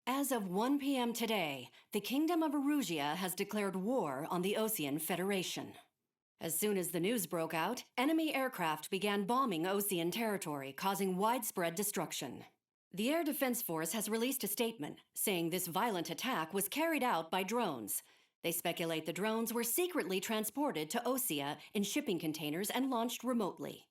As of 1 p.m. today, the Kingdom of Erusia has declared war on the Osean Federation. As soon as the news broke out, enemy aircraft began bombing Osean territory, causing widespread destruction. The Air Defense Force has released a statement saying this violent attack was carried out by drones. They speculate the drones were secretly transported to Osea in shipping containers and launched remotely.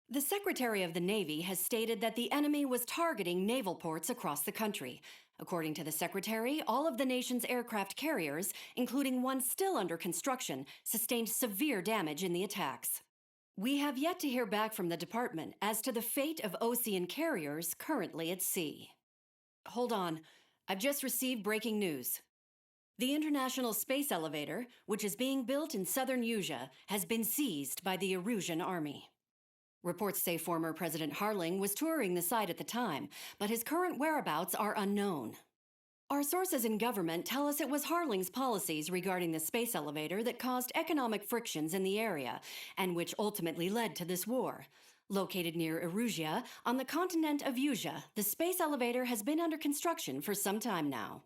The Secretary of the Navy has stated that the enemy was targeting naval ports across the country. According to the Secretary, all of the nation's aircraft carriers, including one still under construction, sustained severe damage in the attacks. We have yet to hear back from the department as to the fate of Osean carriers currently at sea. Hold on, I've just received breaking news. The International Space Elevator, which is being built in southern Usea, has been seized by the Erusian army. Reports say former President Harling was touring the site at the time, but his current whereabouts are unknown. Our sources in government tell us it was Harling's policies regarding the space elevator that caused economic frictions in the area, and which ultimately led to this war. Located near Erusia, on the continent of Usea, the space elevator has been under construction for some time now.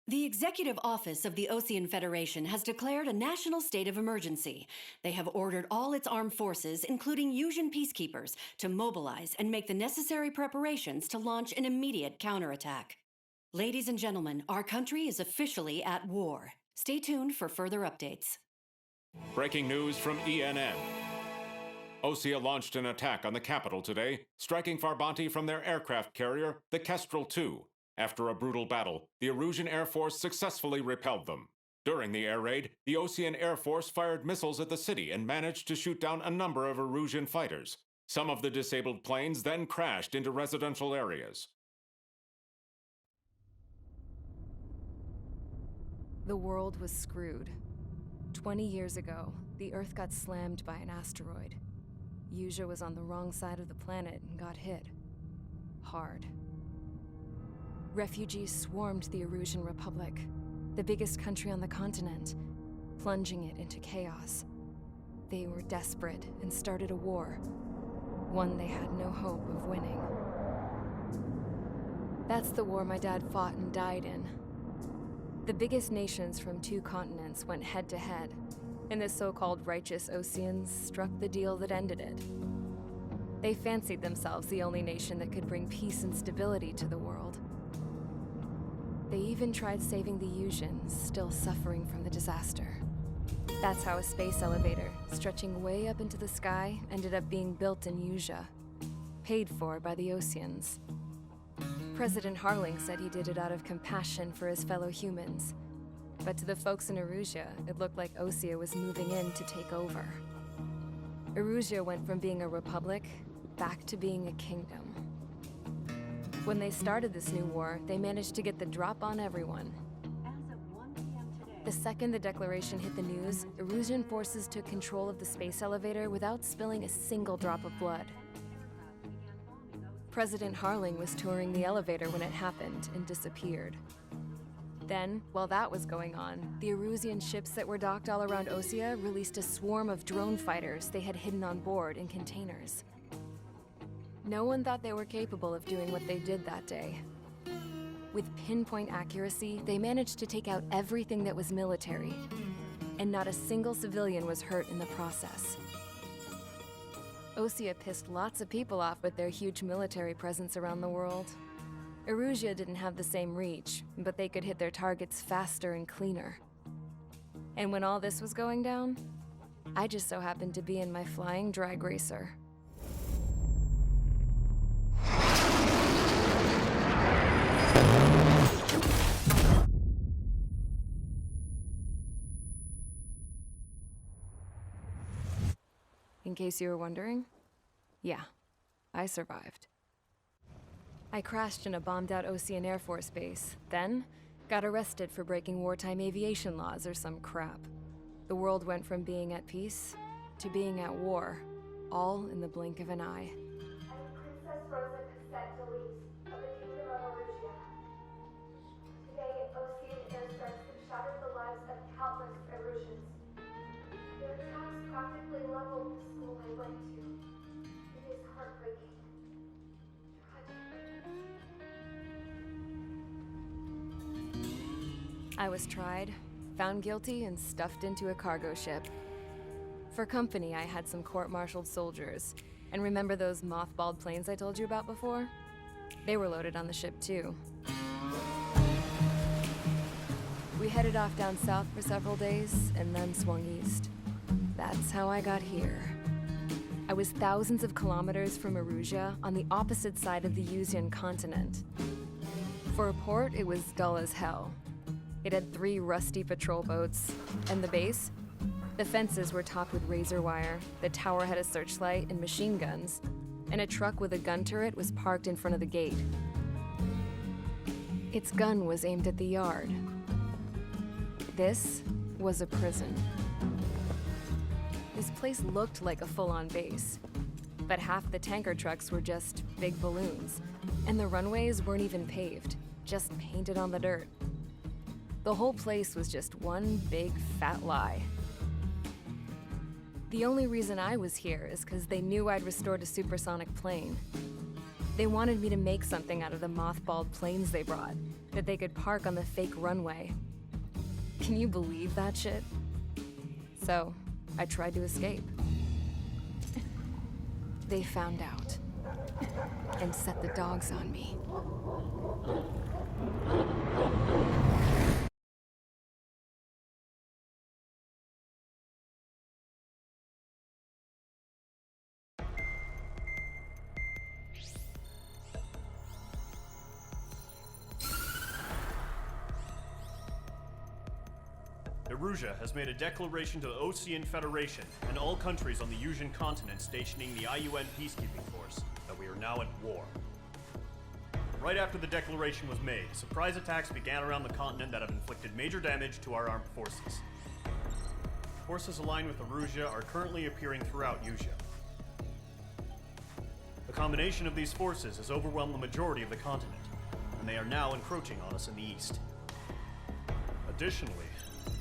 The Executive Office of the Osean Federation has declared a national state of emergency. They have ordered all its armed forces, including Usian peacekeepers, to mobilize and make the necessary preparations to launch an immediate counterattack. Ladies and gentlemen, our country is officially at war. Stay tuned for further updates. Breaking news from ENN. Osea launched an attack on the capital today, striking Farbanti from their aircraft carrier, the Kestrel II. After a brutal battle, the Erusian Air Force successfully repelled them. During the air raid, the Osean Air Force fired missiles at the city and managed to shoot down a number of Erusian fighters. Some of the disabled planes then crashed into residential areas. The world was screwed. 20 years ago, the Earth got slammed by an asteroid. Usea was on the wrong side of the planet and got hit. Hard. Refugees swarmed the Erusian Republic, the biggest country on the continent, plunging it into chaos. They were desperate and started a war, one they had no hope of winning. That's the war my dad fought and died in. The biggest nations from 2 continents went head-to-head, and the so-called righteous Oseans struck the deal that ended it. They fancied themselves the only nation that could bring peace and stability to the world. They even tried saving the Usians, still suffering from the disaster. That's how a space elevator, stretching way up into the sky, ended up being built in Usea, paid for by the Oseans. President Harling said he did it out of compassion for his fellow humans. But to the folks in Erusia, it looked like Osea was moving in to take over. Erusia went from being a republic back to being a kingdom. When they started this new war, they managed to get the drop on everyone. As of 1 p.m. today, The second the declaration hit the news, Erusian forces took control of the space elevator without spilling a single drop of blood. President Harling was touring the elevator when it happened and disappeared. Then, while that was going on, the Erusian ships that were docked all around Osea released a swarm of drone fighters they had hidden on board in containers. No one thought they were capable of doing what they did that day. With pinpoint accuracy, they managed to take out everything that was military, and not a single civilian was hurt in the process. Osea pissed lots of people off with their huge military presence around the world. Erusia didn't have the same reach, but they could hit their targets faster and cleaner. And when all this was going down, I just so happened to be in my flying drag racer. In case you were wondering, yeah, I survived. I crashed in a bombed-out Osean Air Force base, then got arrested for breaking wartime aviation laws or some crap. The world went from being at peace to being at war, all in the blink of an eye. I am Princess Rosa Cassette Delise of the Kingdom of Erusia. Today, Osean airstrikes have shattered the lives of countless Erusians. Their attacks practically leveled the school I went to. It is heartbreaking. Tragic. I was tried, found guilty, and stuffed into a cargo ship. For company, I had some court-martialed soldiers. And remember those mothballed planes I told you about before? They were loaded on the ship too. We headed off down south for several days, and then swung east. That's how I got here. I was thousands of kilometers from Erusia, on the opposite side of the Yuzian continent. For a port, it was dull as hell. It had 3 rusty patrol boats, and the base? The fences were topped with razor wire, the tower had a searchlight and machine guns, and a truck with a gun turret was parked in front of the gate. Its gun was aimed at the yard. This was a prison. This place looked like a full-on base, but half the tanker trucks were just big balloons, and the runways weren't even paved, just painted on the dirt. The whole place was just one big fat lie. The only reason I was here is because they knew I'd restored a supersonic plane. They wanted me to make something out of the mothballed planes they brought, that they could park on the fake runway. Can you believe that shit? So, I tried to escape. They found out, and set the dogs on me. Erusia has made a declaration to the Osean Federation and all countries on the Yuzian continent stationing the IUN peacekeeping force that we are now at war. Right after the declaration was made, surprise attacks began around the continent that have inflicted major damage to our armed forces. Forces aligned with Erusia are currently appearing throughout Yusia. The combination of these forces has overwhelmed the majority of the continent, and they are now encroaching on us in the east. Additionally,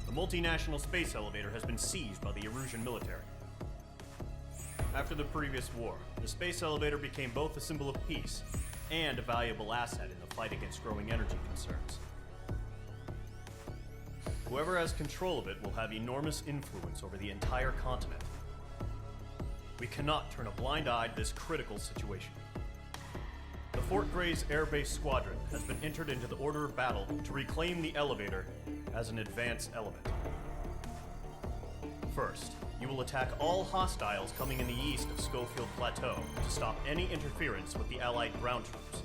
the multinational space elevator has been seized by the Erusian military. After the previous war, the space elevator became both a symbol of peace and a valuable asset in the fight against growing energy concerns. Whoever has control of it will have enormous influence over the entire continent. We cannot turn a blind eye to this critical situation. The Fort Gray's Air Base Squadron has been entered into the order of battle to reclaim the elevator as an advance element. First, you will attack all hostiles coming in the east of Schofield Plateau to stop any interference with the Allied ground troops.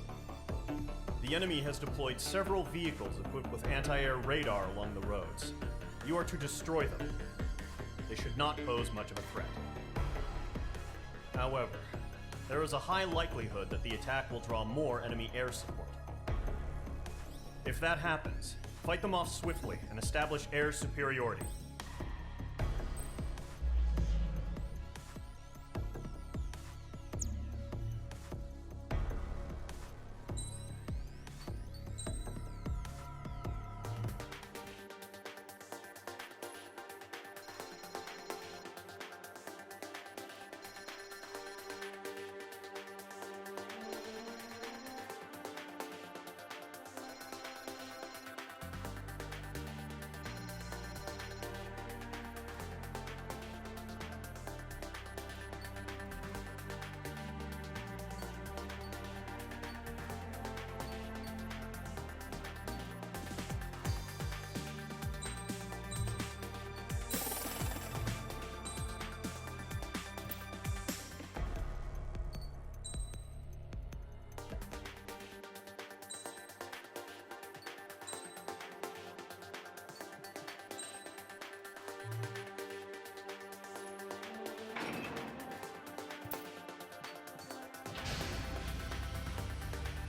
The enemy has deployed several vehicles equipped with anti-air radar along the roads. You are to destroy them. They should not pose much of a threat. However, there is a high likelihood that the attack will draw more enemy air support. If that happens, fight them off swiftly and establish air superiority.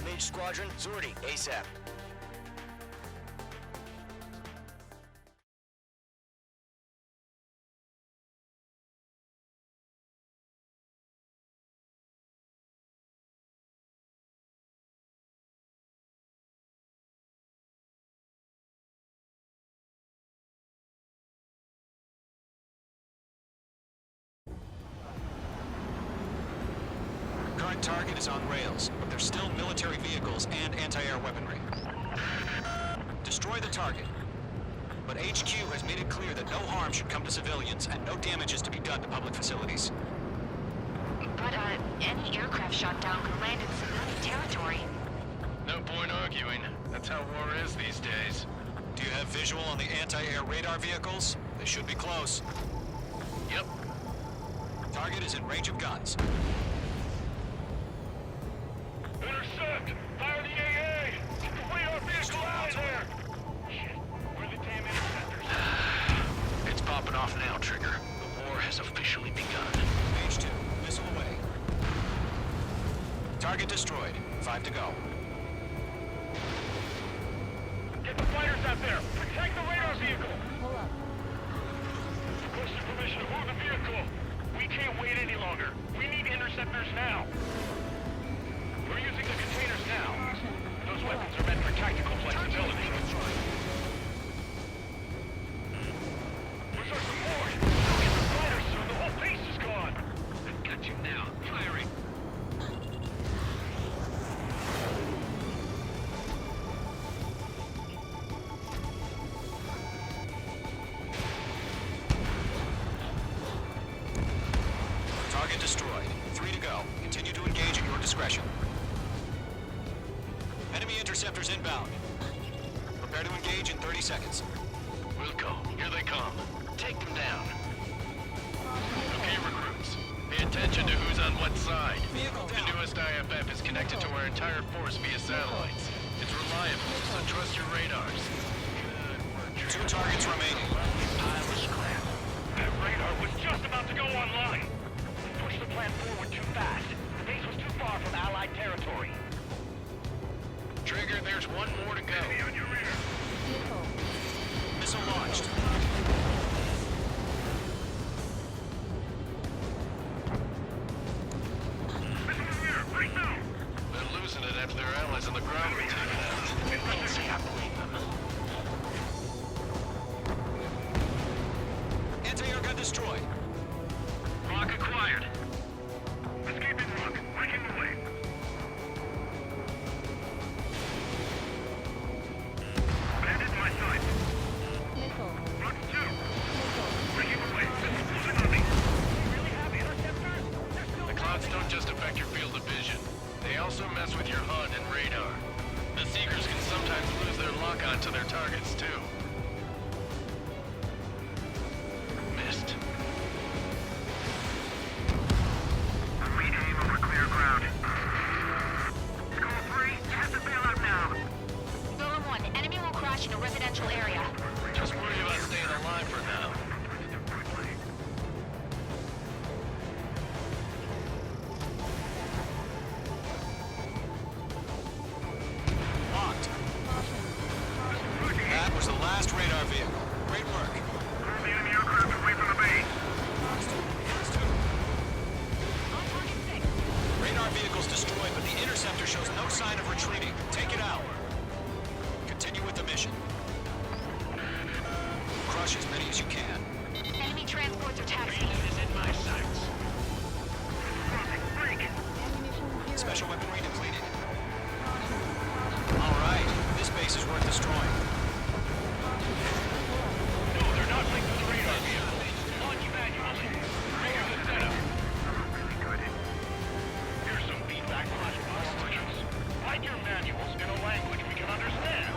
Mage Squadron, sortie, ASAP. Current target is on rails, but there's still military vehicles and anti-air weaponry. Destroy the target. but HQ has made it clear that no harm should come to civilians and no damage is to be done to public facilities. But, any aircraft shot down could land in civilian territory. No point arguing. That's how war is these days. Do you have visual on the anti-air radar vehicles? They should be close. Yep. Target is in range of guns. Intercept! Fire the AA! Get the radar vehicle out of there! Shit, where are the damn interceptors? It's popping off now, Trigger. The war has officially begun. Page 2, missile away. Target destroyed. 5 to go. Get the fighters out there! Protect the radar vehicle! Pull up. Requesting permission to move the vehicle! We can't wait any longer. We need interceptors now. We're using the containers now. Those weapons are meant for tactical flexibility. Where's our support? Get the fighters, sir. The whole base is gone. I've got you now. Firing. Target destroyed. 3 to go. Continue to engage at your discretion. Enemy interceptors inbound. Prepare to engage in 30 seconds. We'll go. Here they come. Take them down. Okay, recruits. Pay attention to who's on what side. Vehicle The down. newest IFF is connected to our entire force via satellites. It's reliable, so trust your radars. Good work. 2 targets remaining. Pile of scrap. That radar was just about to go online. We pushed the plan forward too fast. The base was too far from Allied territory. Trigger, there's one more to go. On your rear. Missile launched. They're losing it after their allies on the ground were taken out. Can't say I blame them. Anti-air gun destroyed. Rock acquired. Escaping rock. Breaking away. Bandit in my sight. Missile. Rock 2. Breaking away. Moving on me. You really have interceptors? The clouds don't just affect your field of vision. They also mess with your HUD and radar. The Seekers can sometimes lose their lock-on to their targets, too. Missed. Marine aim over clear ground. Skull 3, you have to bail out now. Zone 1, enemy will crash in a residential area. Just worry about staying alive for now. Locked. That was the last radar vehicle. Great work. Pull the enemy aircraft away from the base. Radar vehicle's destroyed, but the interceptor shows no sign of retreating. Take it out. Continue with the mission. Crush as many as you can. Enemy transports are taxiing. is in my sights. Break. Special weaponry depleted. All right, this base is worth destroying. No, they're not linked to the radar vehicle. Launch manually. Trigger the setup. Really good. Here's some feedback from us instructions. Write your manuals in a language we can understand.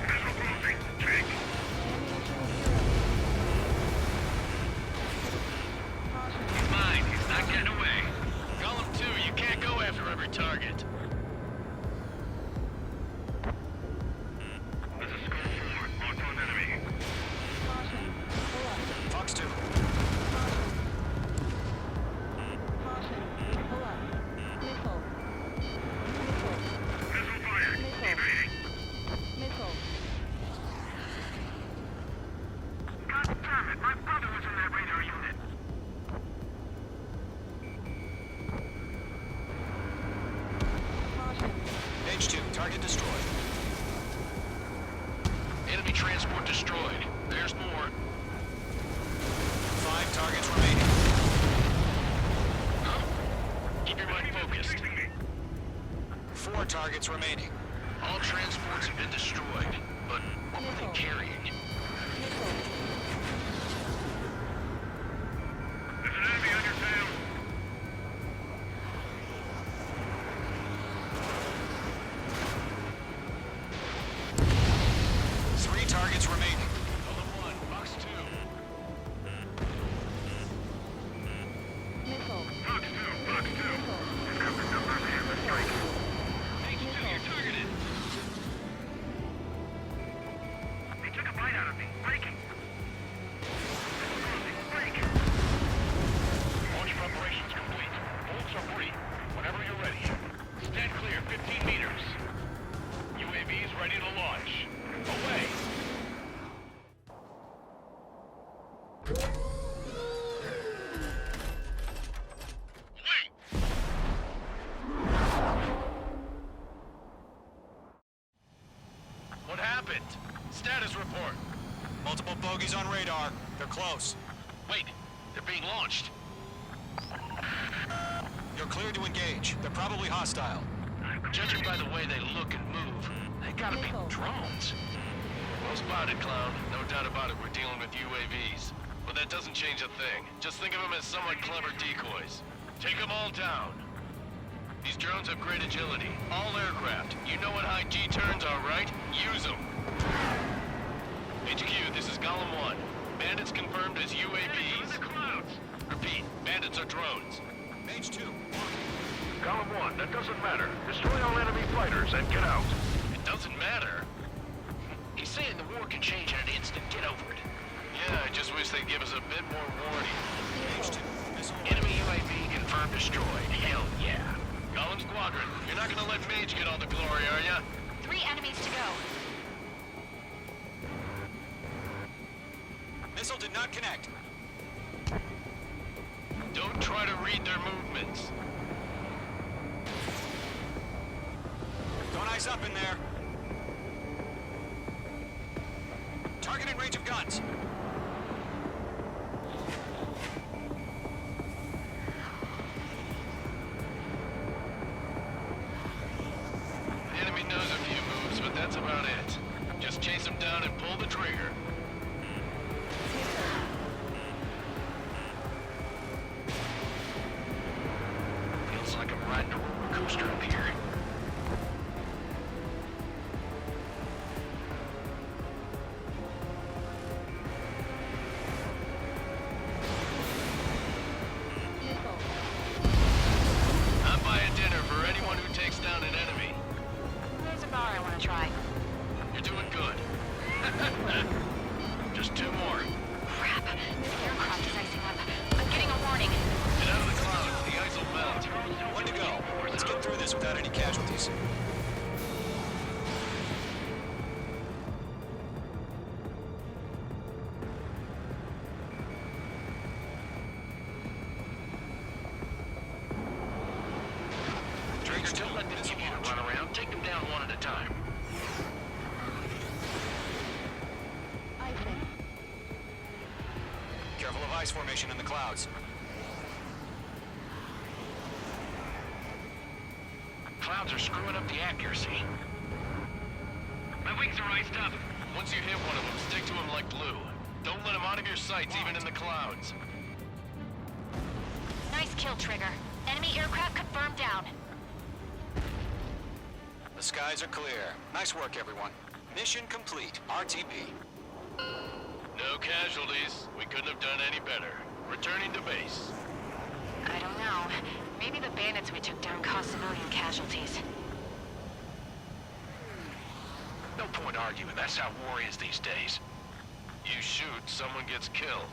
Missile closing. Take. Mine. He's targets remaining. All transports have been destroyed, but what were they carrying? There's an enemy on your tail. Three targets remaining. Golem 1, Fox 2. Fox 2, Fox 2. Discover number and the strike. H2, you're targeted. They took a bite out of me. Breaking. Break. Launch preparations complete. Bolts are free. Whenever you're ready. Stand clear, 15 meters. UAVs ready to launch. Away. Wait. What happened? Status report. Multiple bogeys on radar. They're close. Wait, they're being launched. You're cleared to engage. They're probably hostile. Judging by the way they look and move, they gotta be drones. Well spotted, Clown. No doubt about it, we're dealing with UAVs. But that doesn't change a thing. Just think of them as somewhat clever decoys. Take them all down. These drones have great agility. All aircraft. You know what high G turns are, right? Use them. HQ, this is Golem 1. Bandits confirmed as UAVs. Repeat, bandits are drones. Mage 2. Golem 1, that doesn't matter. Destroy all enemy fighters and get out. It doesn't matter? He's saying the war can change in an instant. Get over it. Yeah, I just wish they'd give us a bit more warning. Mage 2. Missile. Enemy UAV confirmed destroyed. Hell yeah. Golem Squadron, you're not gonna let Mage get all the glory, are ya? 3 enemies to go. Missile did not connect. Don't try to read their movements. Don't eyes up in there. Target in range of guns. The enemy knows a few moves, but that's about it. Just chase them down and pull the trigger. Feels like I'm riding a roller coaster up here. I'm buying dinner for anyone who takes down an enemy. There's a bar I want to try. You're doing good. Just 2 more. Crap. The aircraft is icing up. I'm getting a warning. Get out of the clouds. The ice will melt. One to go. Let's get through this without any casualties. Trigger, don't let the computer run around. Take them down one at a time. Careful of ice formation in the clouds. Clouds are screwing up the accuracy. My wings are iced up. Once you hit one of them, stick to them like glue. Don't let them out of your sights, even in the clouds. Nice kill, Trigger. Enemy aircraft confirmed down. The skies are clear. Nice work, everyone. Mission complete. RTB. No casualties. We couldn't have done any better. Returning to base. I don't know. Maybe the bandits we took down caused civilian casualties. No point arguing. That's how war is these days. You shoot, someone gets killed.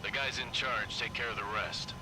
The guys in charge take care of the rest.